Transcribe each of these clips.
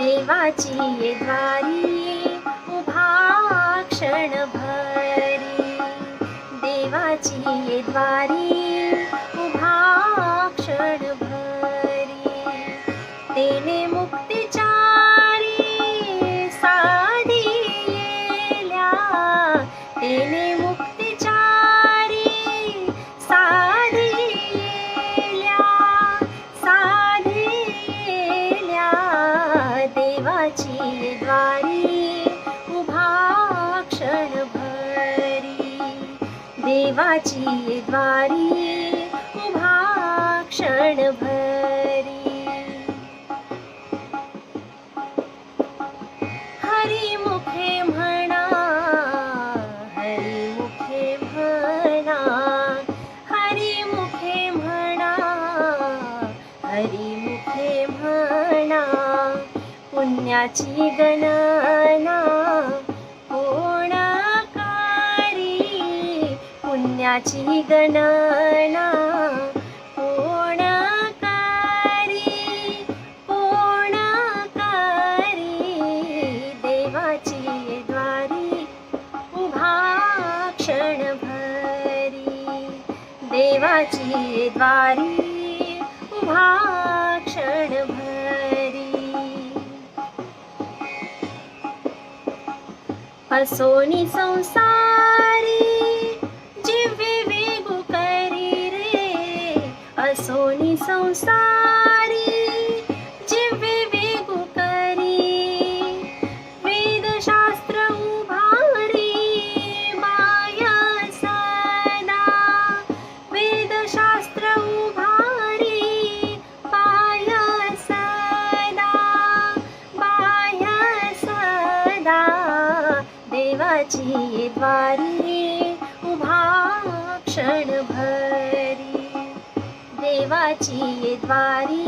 देवाची ये द्वारी उभा क्षणभरी, देवाची ये द्वारी उभा क्षणभरी, तेने मुक्तिचारी साधी येल्या, तेने मुक्तिचारी साधी येल्या, साधी येल्या, देवाची ये द्वारी उभा क्षणभरी, देवाची ये द्वारी उभा क्षणभरी. हरिमुखे म्हणा, हरिमुखे म्हणा, हरिमुखे म्हणा, हरिमुखे म्हणा, पुण्याची गणना कोण करी, पुण्याची गणना कोण करी, कोण करी, देवाची ये द्वारी उभा क्षणभरी, देवाची ये द्वारी उभा क्षणभरी. असोनी संसारी जिव्हे वेगू करी रे, असोनी संसारी जिव्हे वेगू करी, वेदशास्त्र उभारी माया सदा, वेदशास्त्र उभारी पाया सदा, पाया सदा, देवाची ये द्वारी उभा क्षणभरी, देवाची ये द्वारी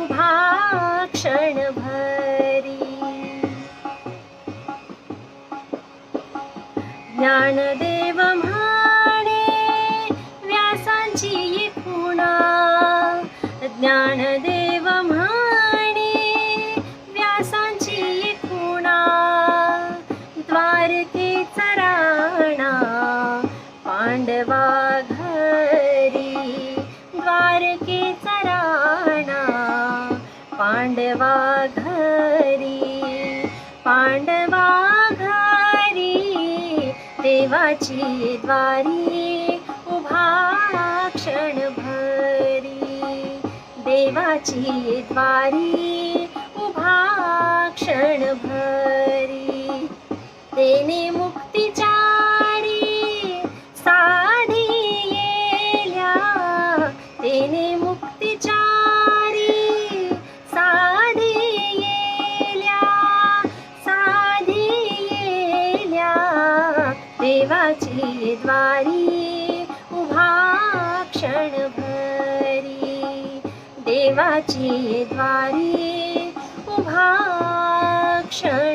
उभा क्षणभरी. ज्ञानदेव म्हणे व्यासांची ये खुणा, ज्ञानदेव म्हणे व्यासांची ये खुणा, द्वारकेचा राणा पांडवा घरी, द्वारकेचा राणा पांडवा घरी, पांडवा घरी, देवाची ये द्वारी उभा क्षणभरी, देवाची ये द्वारी उभा क्षणभरी, तेने मुक्तिचारी साधी येल्या, तेने मुक्तिचारी साधी येल्या, साधी येल्या, देवाची ये द्वारी उभा क्षणभरी, देवाची ये द्वारी उभा क्षण